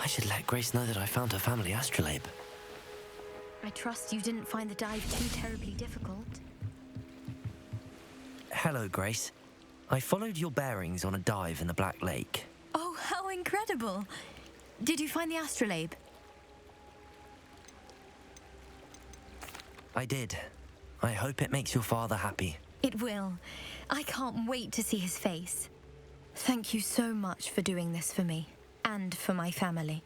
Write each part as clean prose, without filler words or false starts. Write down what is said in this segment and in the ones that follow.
I should let Grace know that I found her family astrolabe. I trust you didn't find the dive too terribly difficult. Hello, Grace. I followed your bearings on a dive in the Black Lake. Oh, how incredible! Did you find the astrolabe? I did. I hope it makes your father happy. It will. I can't wait to see his face. Thank you so much for doing this for me, and for my family.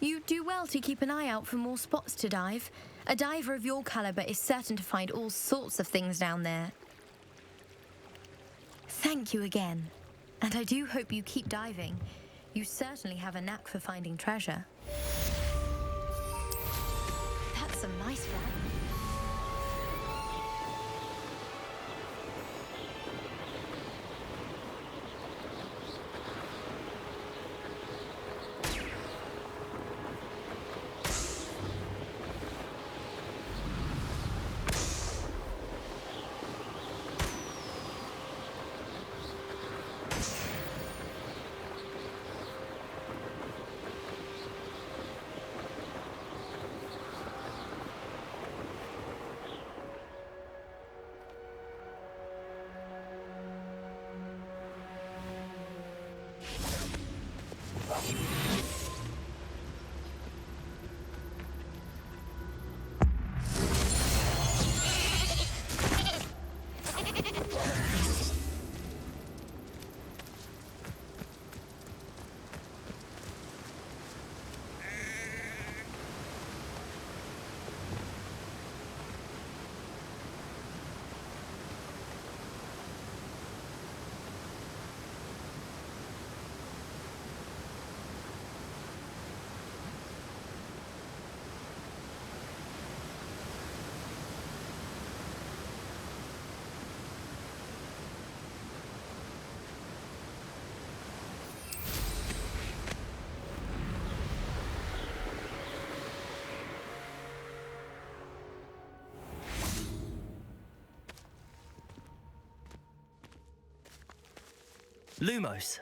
You do well to keep an eye out for more spots to dive. A diver of your caliber is certain to find all sorts of things down there. Thank you again. And I do hope you keep diving. You certainly have a knack for finding treasure. That's some nice flag. Lumos.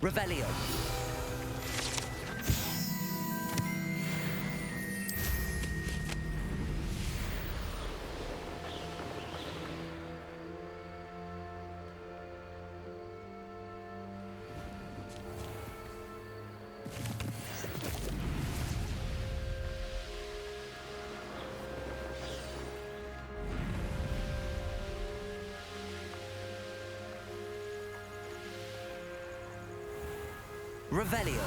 Revelio. Revelio.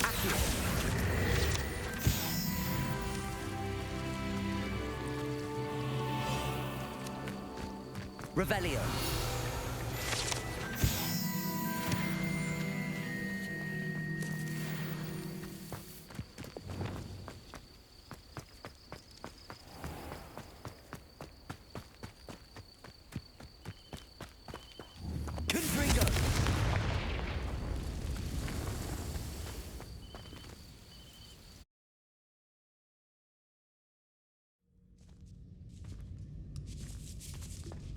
Accio. Revelio.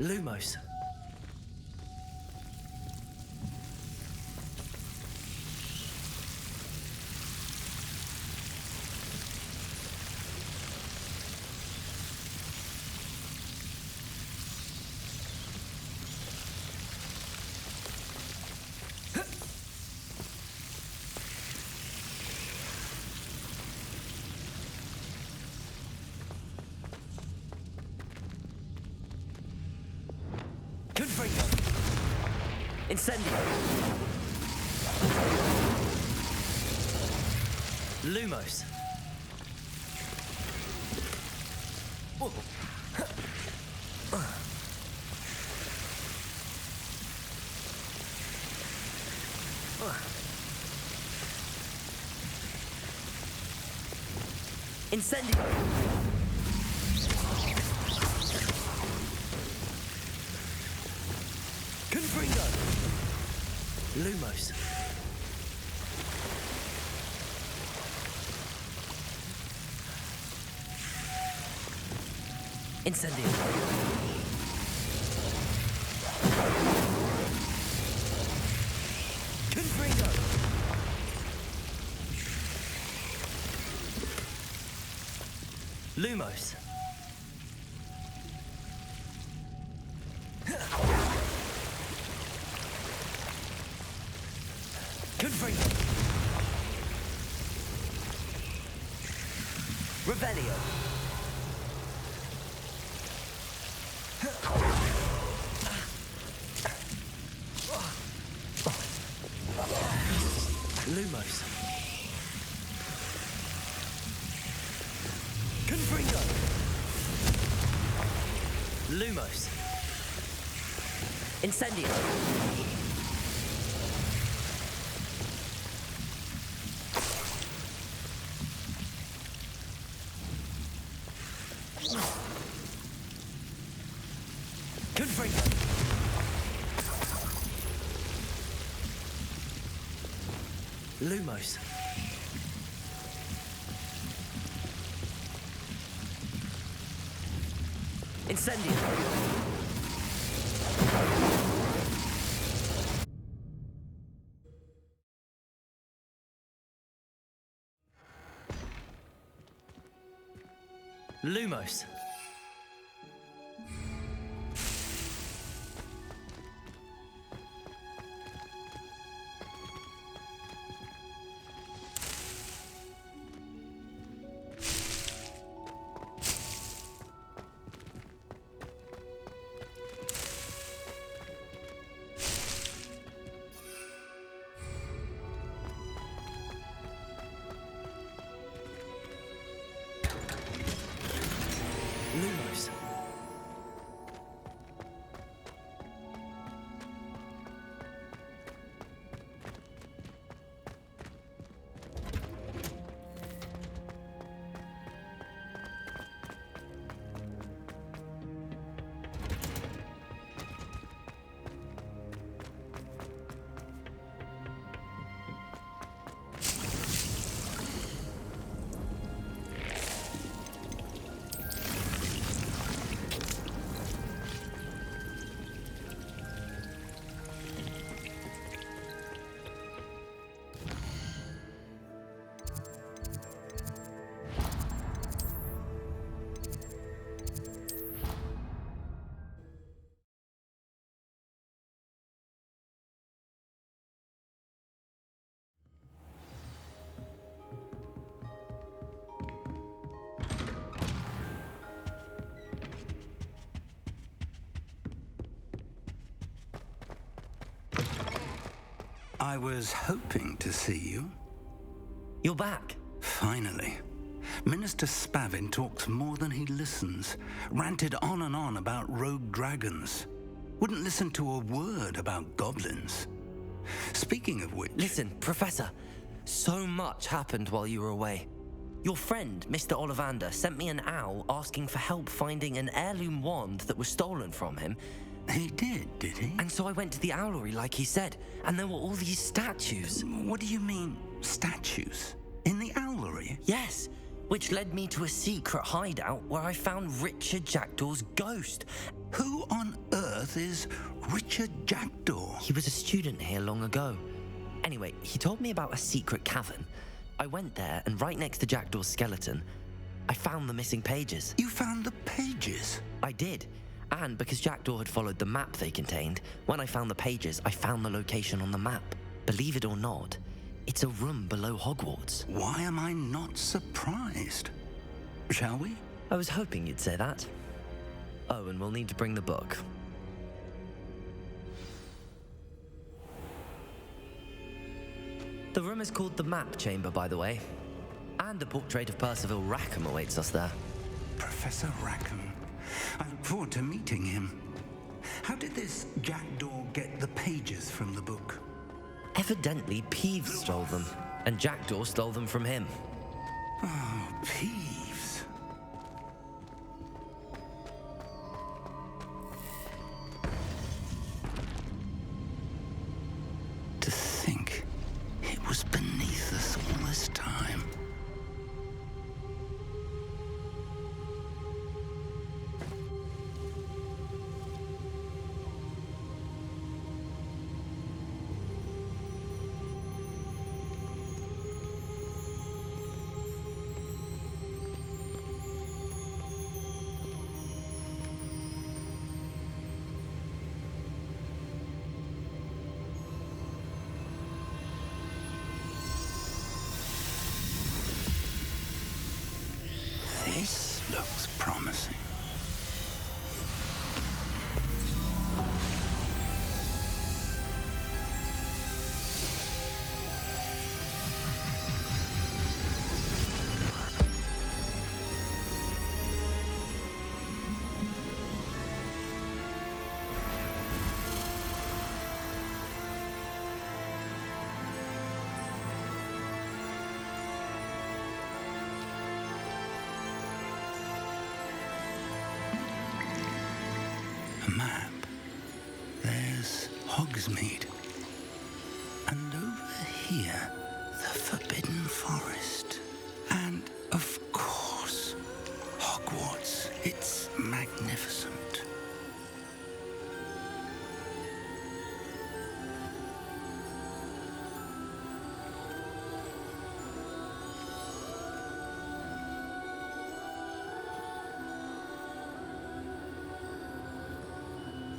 Lumos. Incendio! Lumos! Whoa. Incendio! Confringo! Lumos! Incendio! Confringo! Lumos! Confringo! Revelio! Lumos. Confringo. Lumos. Incendio. Confringo. Lumos. Incendio. Lumos. Lumos. I was hoping to see you. You're back. Finally. Minister Spavin talks more than he listens. Ranted on and on about rogue dragons. Wouldn't listen to a word about goblins. Speaking of which... Listen, Professor. So much happened while you were away. Your friend, Mr. Ollivander, sent me an owl asking for help finding an heirloom wand that was stolen from him. He did he? And so I went to the owlery like he said, and there were all these statues. What do you mean, statues? In the owlery? Yes, which led me to a secret hideout where I found Richard Jackdaw's ghost. Who on earth is Richard Jackdaw? He was a student here long ago. Anyway, he told me about a secret cavern. I went there, and right next to Jackdaw's skeleton, I found the missing pages. You found the pages? I did. And because Jackdaw had followed the map they contained, when I found the pages, I found the location on the map. Believe it or not, it's a room below Hogwarts. Why am I not surprised? Shall we? I was hoping you'd say that. Oh, and we'll need to bring the book. The room is called the Map Chamber, by the way. And a portrait of Percival Rackham awaits us there. Professor Rackham. I look forward to meeting him. How did this jackdaw get the pages from the book? Evidently, Peeves stole them, and Jackdaw stole them from him. Oh, Peeves. To think it was beneath us all this time. This looks promising. A map. There's Hogsmeade. And over here, the Forbidden Forest. And, of course, Hogwarts. It's magnificent.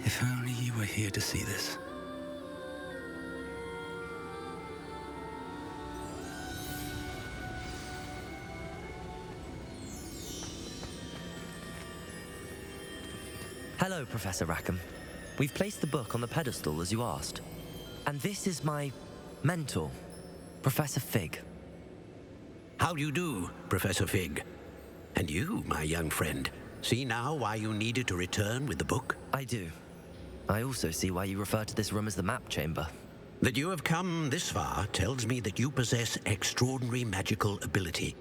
If only you were here to see this. Hello, Professor Rackham. We've placed the book on the pedestal as you asked. And this is my mentor, Professor Fig. How do you do, Professor Fig? And you, my young friend, see now why you needed to return with the book? I do. I also see why you refer to this room as the Map Chamber. That you have come this far tells me that you possess extraordinary magical ability,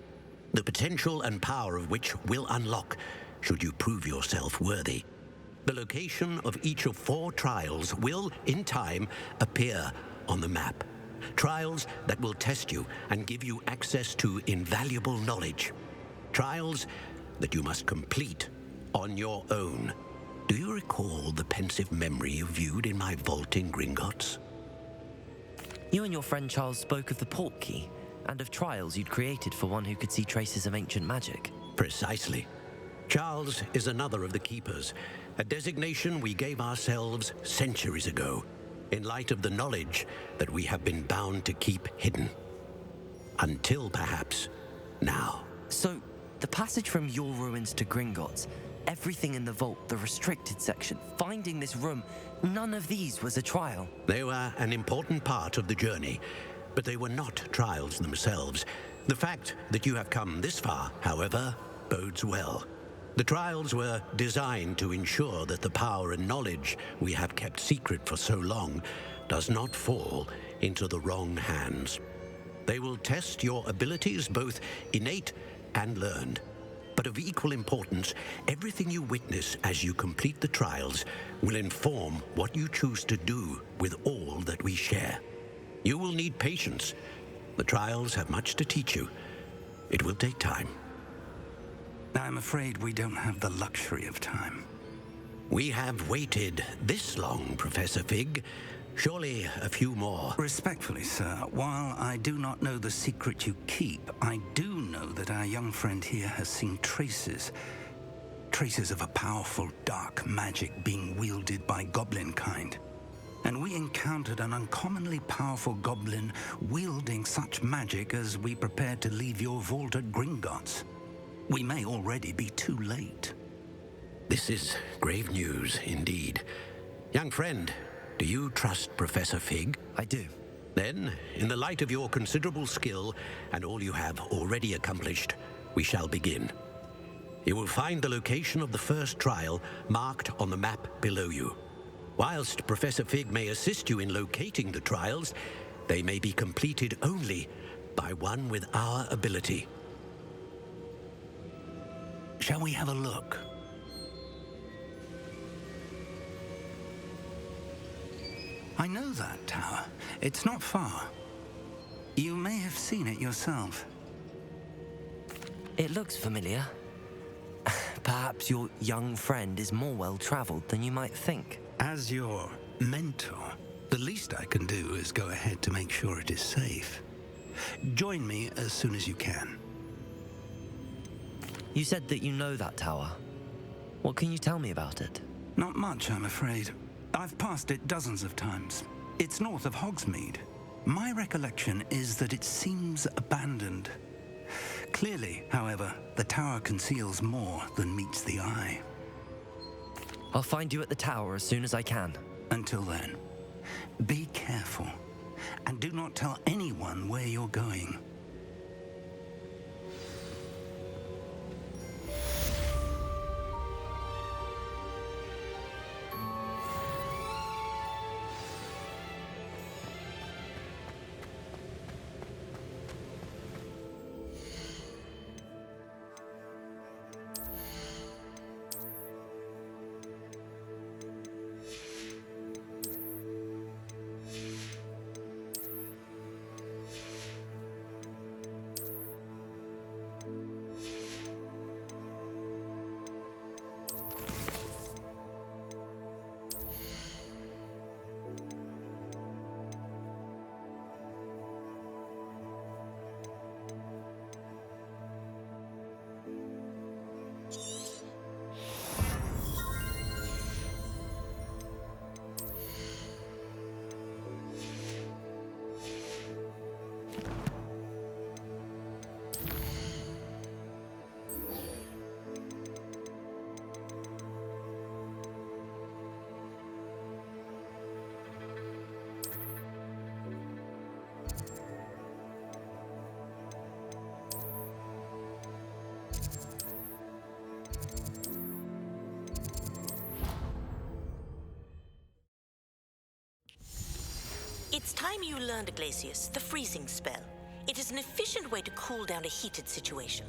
the potential and power of which will unlock should you prove yourself worthy. The location of each of 4 trials will, in time, appear on the map. Trials that will test you and give you access to invaluable knowledge. Trials that you must complete on your own. Do you recall the pensive memory you viewed in my vault in Gringotts? You and your friend Charles spoke of the Portkey and of trials you'd created for one who could see traces of ancient magic. Precisely. Charles is another of the Keepers, a designation we gave ourselves centuries ago, in light of the knowledge that we have been bound to keep hidden. Until, perhaps, now. So, the passage from your ruins to Gringotts, everything in the vault, the restricted section, finding this room, none of these was a trial. They were an important part of the journey, but they were not trials themselves. The fact that you have come this far, however, bodes well. The trials were designed to ensure that the power and knowledge we have kept secret for so long does not fall into the wrong hands. They will test your abilities, both innate and learned. But of equal importance, everything you witness as you complete the trials will inform what you choose to do with all that we share. You will need patience. The trials have much to teach you. It will take time. I'm afraid we don't have the luxury of time. We have waited this long, Professor Fig. Surely a few more. Respectfully, sir, while I do not know the secret you keep, I do know that our young friend here has seen traces of a powerful dark magic being wielded by goblin kind. And we encountered an uncommonly powerful goblin wielding such magic as we prepared to leave your vault at Gringotts. We may already be too late. This is grave news indeed. Young friend, do you trust Professor Fig? I do. Then, in the light of your considerable skill and all you have already accomplished, we shall begin. You will find the location of the first trial marked on the map below you. Whilst Professor Fig may assist you in locating the trials, they may be completed only by one with our ability. Shall we have a look? I know that tower. It's not far. You may have seen it yourself. It looks familiar. Perhaps your young friend is more well-traveled than you might think. As your mentor, the least I can do is go ahead to make sure it is safe. Join me as soon as you can. You said that you know that tower. What can you tell me about it? Not much, I'm afraid. I've passed it dozens of times. It's north of Hogsmeade. My recollection is that it seems abandoned. Clearly, however, the tower conceals more than meets the eye. I'll find you at the tower as soon as I can. Until then, be careful, and do not tell anyone where you're going. It's time you learned, Glacius, the freezing spell. It is an efficient way to cool down a heated situation.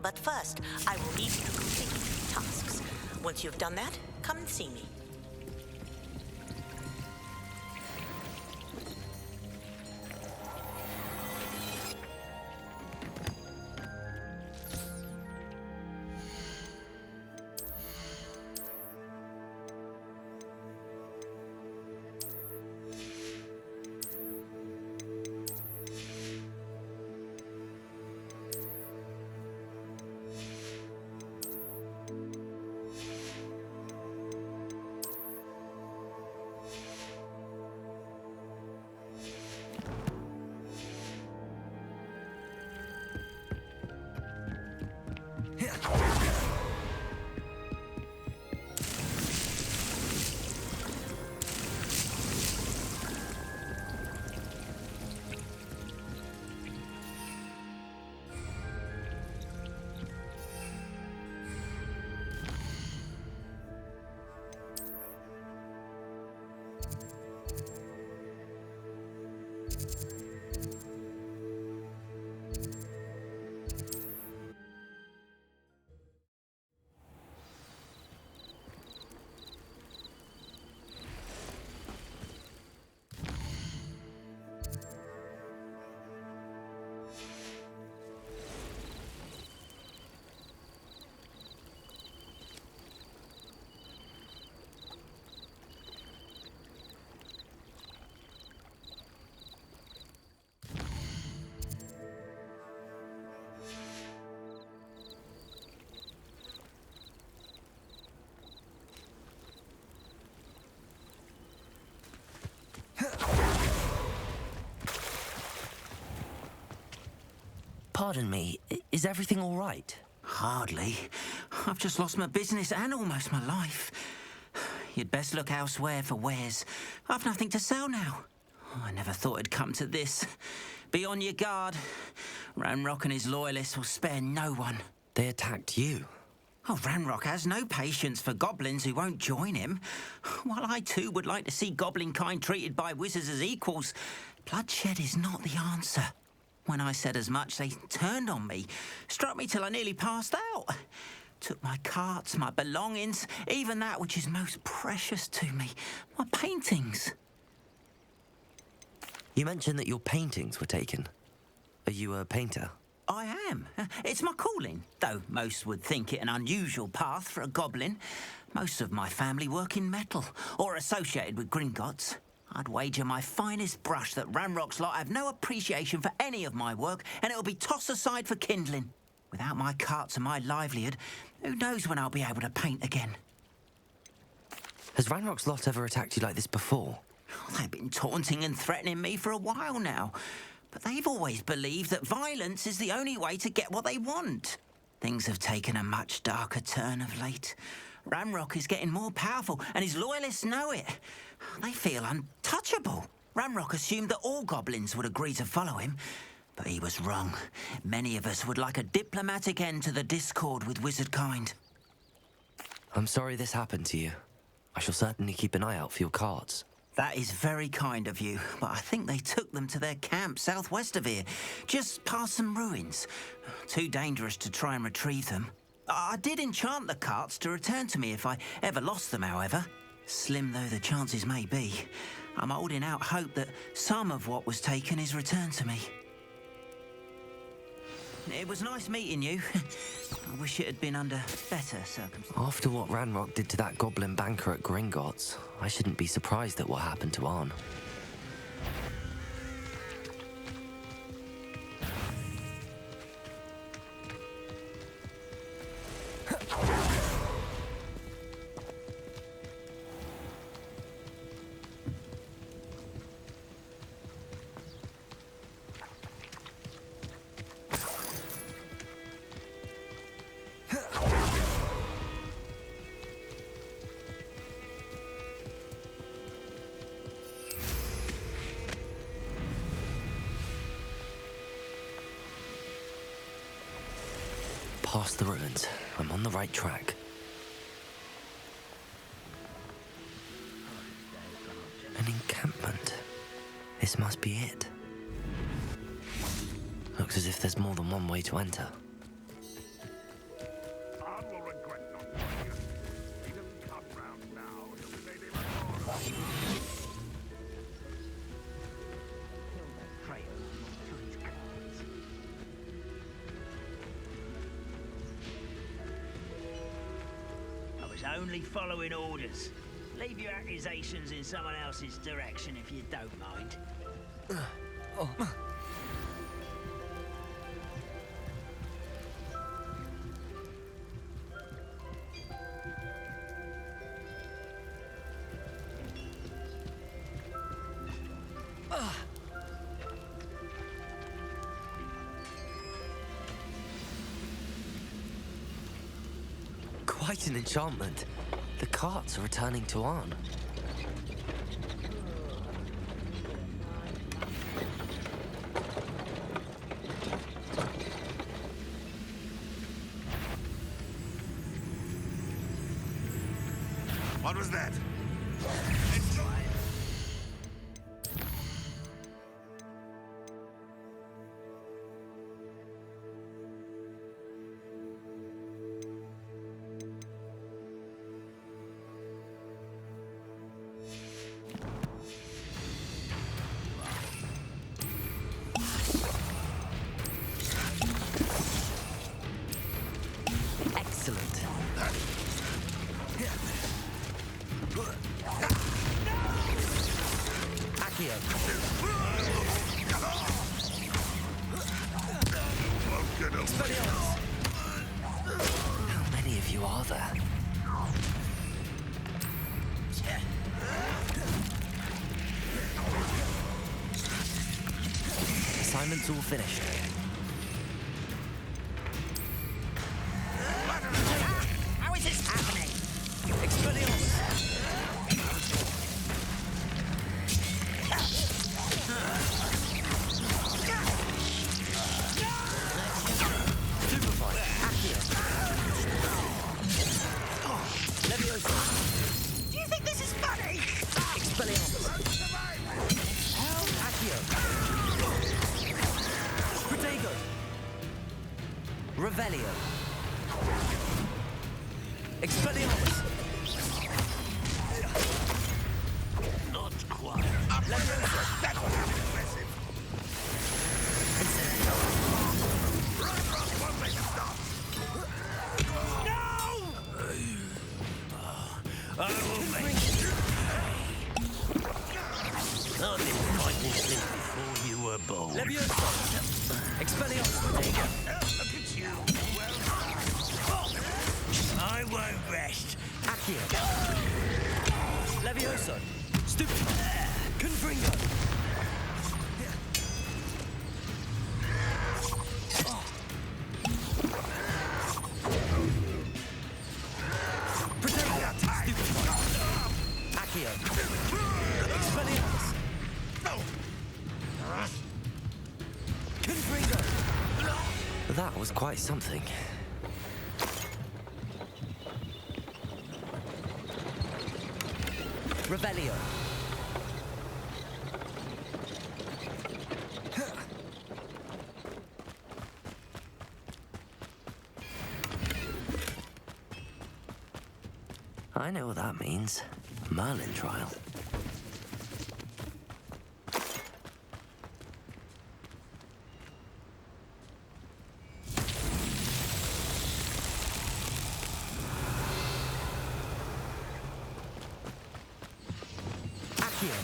But first, I will need you to complete a few tasks. Once you've done that, come and see me. Pardon me, is everything all right? Hardly. I've just lost my business and almost my life. You'd best look elsewhere for wares. I've nothing to sell now. Oh, I never thought it'd come to this. Be on your guard. Ranrock and his loyalists will spare no one. They attacked you. Oh, Ranrock has no patience for goblins who won't join him. While I too would like to see goblin kind treated by wizards as equals, bloodshed is not the answer. When I said as much, they turned on me, struck me till I nearly passed out. Took my carts, my belongings, even that which is most precious to me, my paintings. You mentioned that your paintings were taken. Are you a painter? I am. It's my calling, though most would think it an unusual path for a goblin. Most of my family work in metal, or associated with Gringotts. I'd wager my finest brush that Ranrock's lot have no appreciation for any of my work, and it'll be tossed aside for kindling. Without my carts and my livelihood, who knows when I'll be able to paint again? Has Ranrock's lot ever attacked you like this before? They've been taunting and threatening me for a while now, but they've always believed that violence is the only way to get what they want. Things have taken a much darker turn of late. Ranrock is getting more powerful, and his loyalists know it. They feel untouchable. Ranrock assumed that all goblins would agree to follow him, but he was wrong. Many of us would like a diplomatic end to the discord with wizard kind. I'm sorry this happened to you. I shall certainly keep an eye out for your carts. That is very kind of you, but I think they took them to their camp southwest of here, just past some ruins. Too dangerous to try and retrieve them. I did enchant the carts to return to me if I ever lost them, however. Slim though the chances may be, I'm holding out hope that some of what was taken is returned to me. It was nice meeting you. I wish it had been under better circumstances. After what Ranrock did to that goblin banker at Gringotts, I shouldn't be surprised at what happened to Arn. Past the ruins. I'm on the right track. An encampment. This must be it. Looks as if there's more than one way to enter. Only following orders. Leave your accusations in someone else's direction if you don't mind. Quite an enchantment. The carts are returning to Arn. What was that? Excellent. Accio. How many of you are there? Assignment's all finished. How is this happening? Expelliarmus! Revelio. Expelliarmus. Not quite. Leviosa. That was impressive. Incendio. One way to stop. I will make you pay. I've been fighting since before you were born. Leviosa. Expelliarmus. There you go. Look at you. Well I won't rest. Accio. Leviosa. Stupid. Confringo. Protego. Stupid. Accio. Expelliarmus. Confringo. That was quite something. Revelio. I know what that means. Merlin trial. Accio.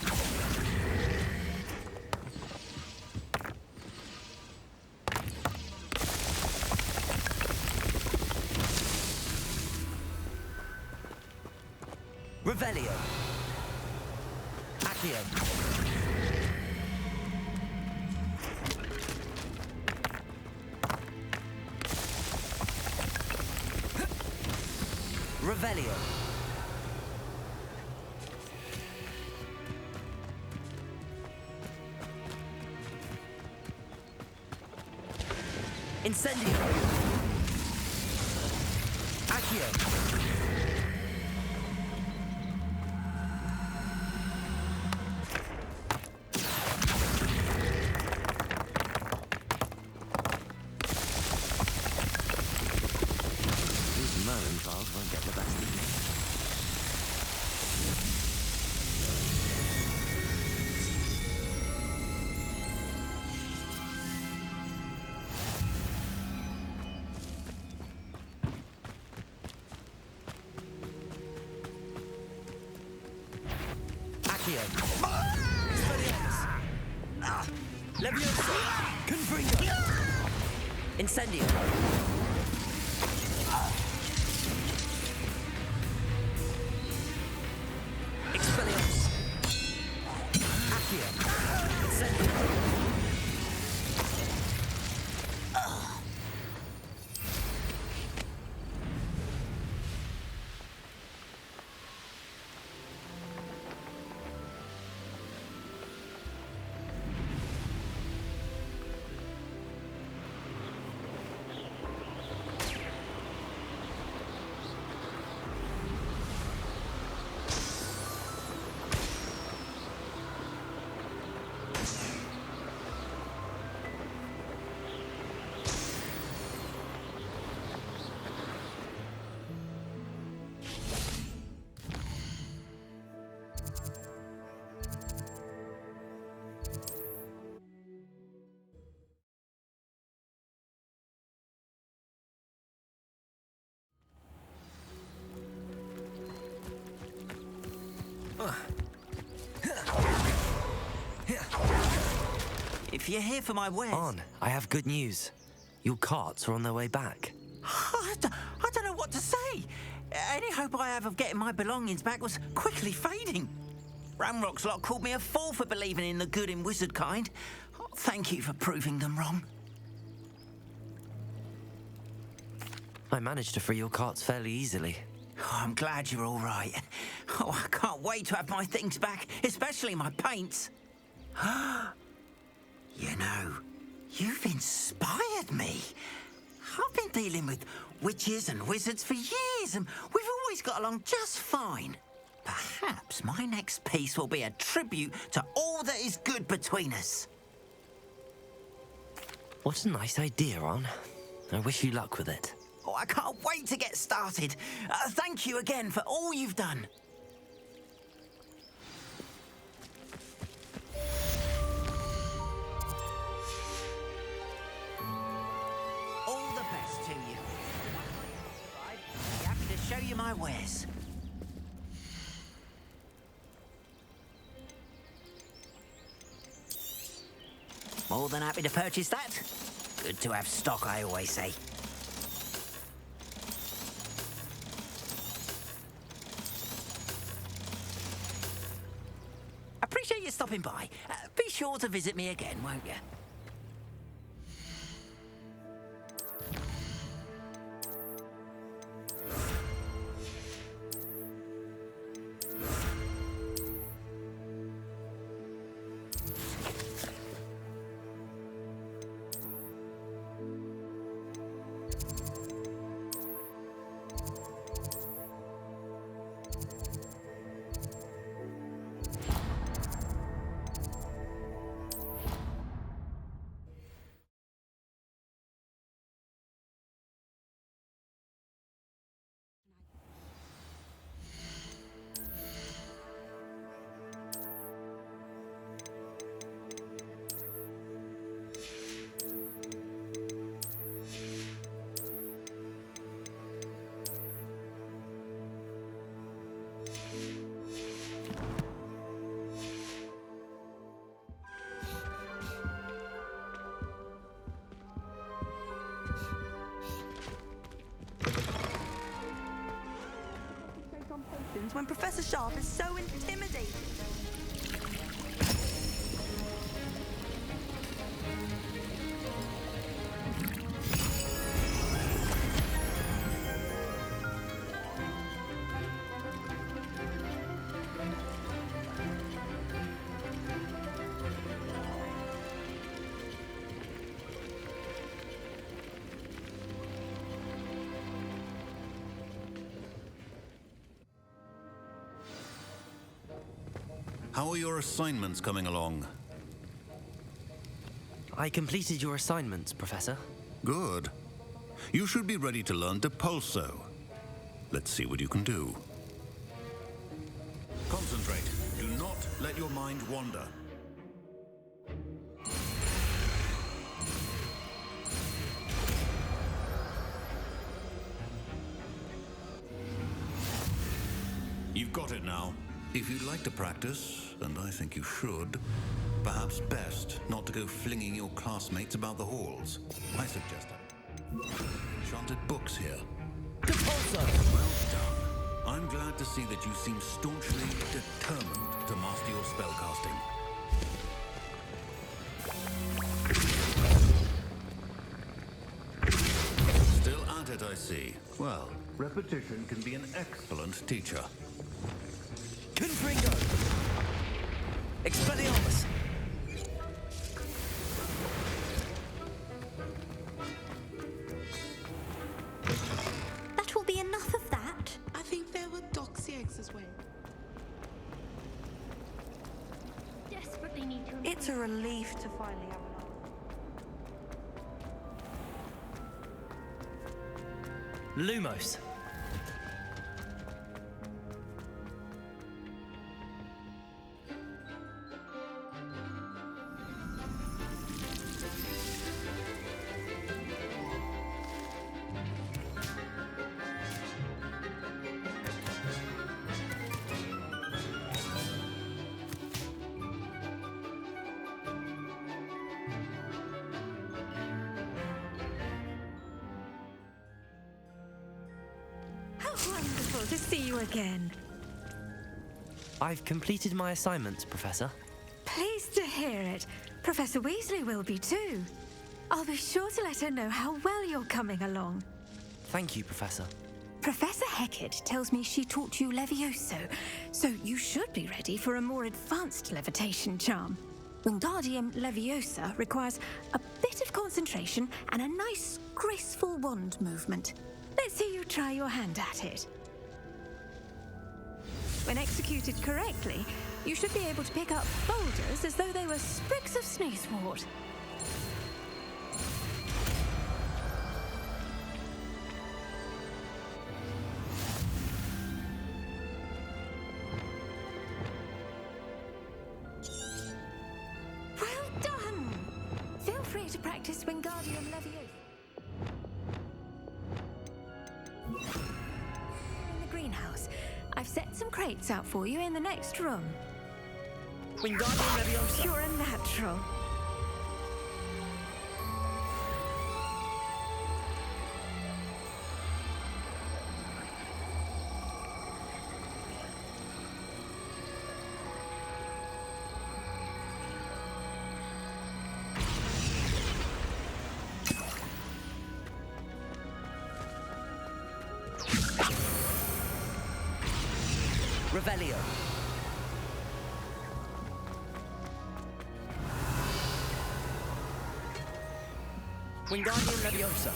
Revelio. Accio. Revelio. Incendio. Accio. These Merlin trials won't get the best of me. Accio. Expelliarmus. Leviosa. Confringo. Incendio. Expelliarmus. Accio. Incendio. If you're here for my wares... On, I have good news. Your carts are on their way back. I don't know what to say. Any hope I have of getting my belongings back was quickly fading. Ramrock's lot called me a fool for believing in the good in wizard kind. Oh, thank you for proving them wrong. I managed to free your carts fairly easily. Oh, I'm glad you're all right. Oh, I can't wait to have my things back, especially my paints. You know, you've inspired me. I've been dealing with witches and wizards for years, and we've always got along just fine. Perhaps my next piece will be a tribute to all that is good between us. What a nice idea, Ron. I wish you luck with it. Oh, I can't wait to get started. Thank you again for all you've done. All the best to you. I'll be happy to show you my wares. More than happy to purchase that. Good to have stock, I always say. Appreciate you stopping by. Be sure to visit me again, won't you? When Professor Sharp is so intimidating. How are your assignments coming along? I completed your assignments, Professor. Good. You should be ready to learn Depulso. Let's see what you can do. Concentrate. Do not let your mind wander. You've got it now. If you'd like to practice, and I think you should, perhaps best not to go flinging your classmates about the halls. I suggest that. Enchanted books here. Depulso! Well done. I'm glad to see that you seem staunchly determined to master your spellcasting. Still at it, I see. Well, repetition can be an excellent teacher. Confringo! Expelliarmus! That will be enough of that. I think there were doxy eggs as well. Desperately need to. It's a relief to finally have an Lumos. wonderful to see you again. I've completed my assignments, Professor. Pleased to hear it. Professor Weasley will be too. I'll be sure to let her know how well you're coming along. Thank you, Professor. Professor Hecat tells me she taught you Levioso, so you should be ready for a more advanced levitation charm. Wingardium Leviosa requires a bit of concentration and a nice, graceful wand movement. Let's see you try your hand at it. When executed correctly, you should be able to pick up boulders as though they were sprigs of sneezewort. ready to practice Wingardium Leviosa? In the greenhouse. I've set some crates out for you in the next room. Wingardium Leviosa. You're a natural. Revelio. Wingardium Leviosa.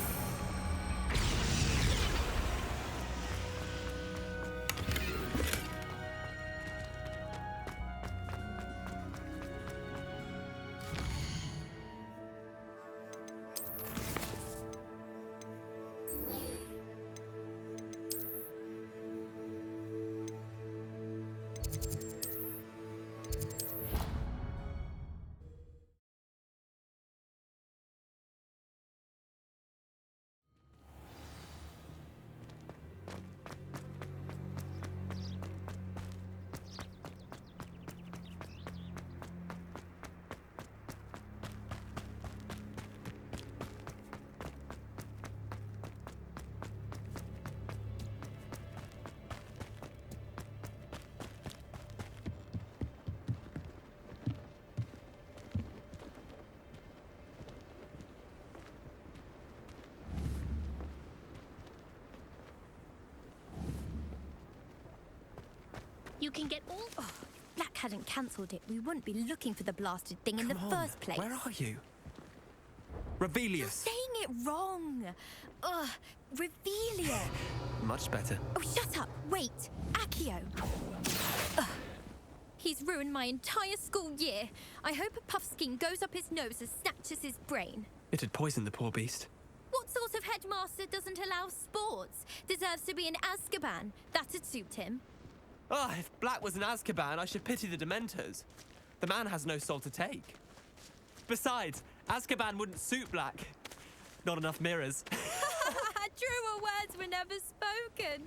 You can get all... Oh, if Black hadn't cancelled it, we wouldn't be looking for the blasted thing in the first place. Where are you? You're Revelius. saying it wrong. Ugh, Revelia. Much better. Oh, shut up. Wait. Accio. Ugh. He's ruined my entire school year. I hope a puffskein goes up his nose and snatches his brain. It'd poison the poor beast. What sort of headmaster doesn't allow sports? Deserves to be in Azkaban. That'd suit him. Ah, if Black was in Azkaban, I should pity the Dementors. The man has no soul to take. Besides, Azkaban wouldn't suit Black. Not enough mirrors. Truer words were never spoken.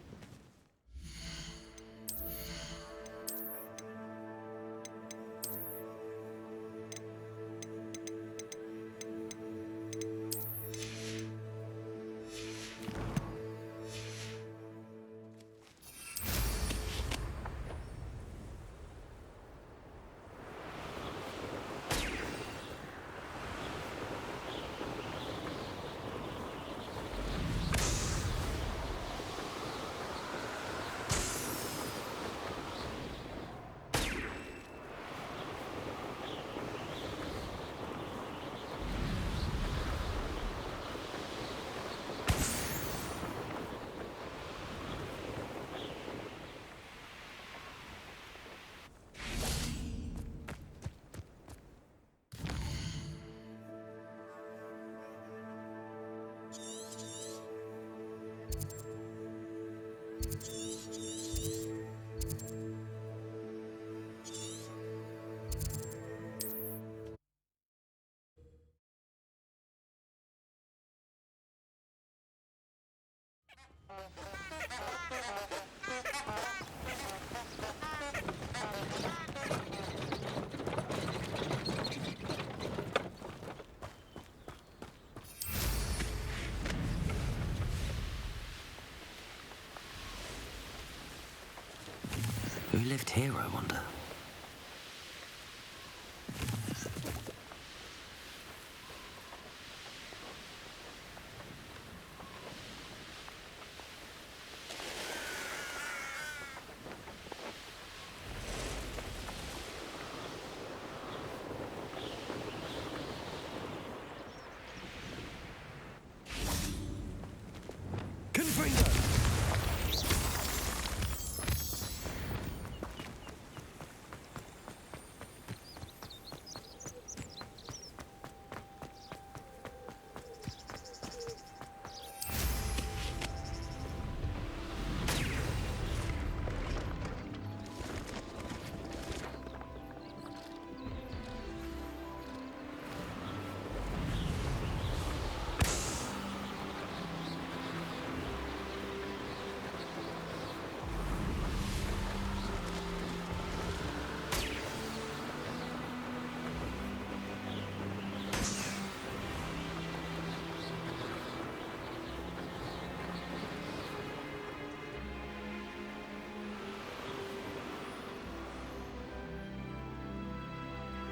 Who lived here, I wonder?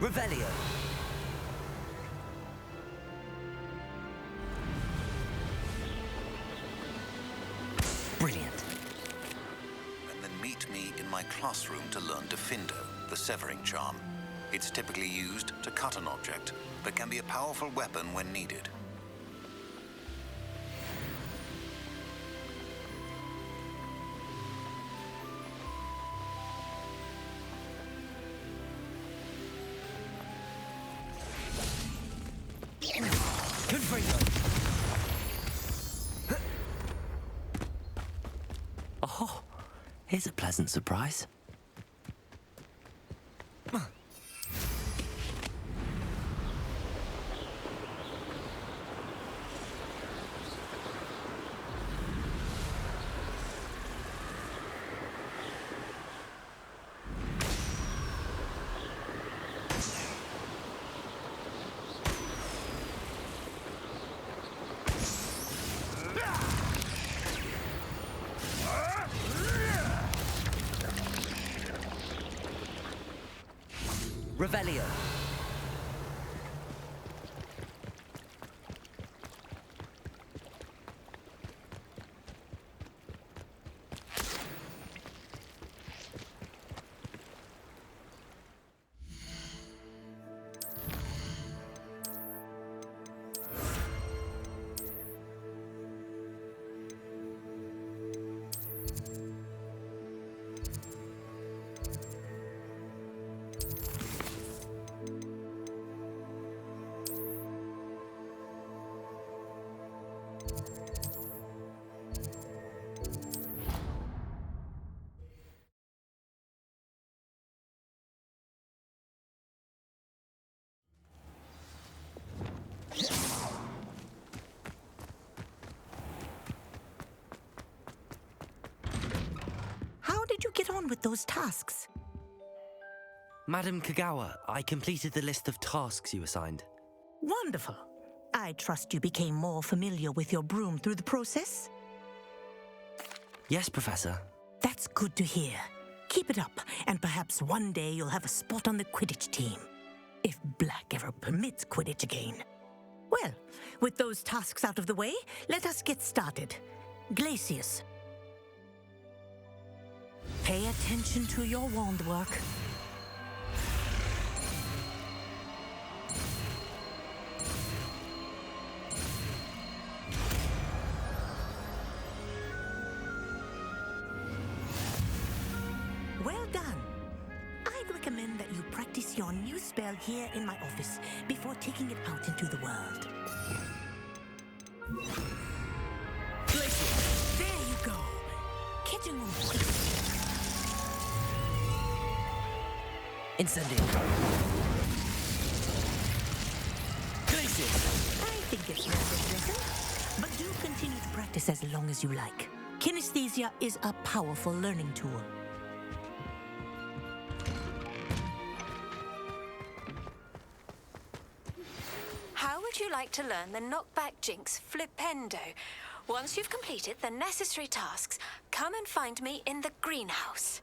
Revelio. Brilliant. And then meet me in my classroom to learn Defindo, the severing charm. It's typically used to cut an object, but can be a powerful weapon when needed. Oh, here's a pleasant surprise. Revelio. How did you get on with those tasks? Madam Kagawa, I completed the list of tasks you assigned. Wonderful. I trust you became more familiar with your broom through the process? Yes, Professor. That's good to hear. Keep it up, and perhaps one day you'll have a spot on the Quidditch team. If Black ever permits Quidditch again. Well, with those tasks out of the way, let us get started. Glacius. Pay attention to your wand work. Well done. I'd recommend that you practice your new spell here in my office before taking it out into the world. There you go. Kitchen room. Incendio. Glacius. I think it's worth a listen, but do continue to practice as long as you like. Kinesthesia is a powerful learning tool. How would you like to learn the knockback jinx Flipendo? Once you've completed the necessary tasks, come and find me in the greenhouse.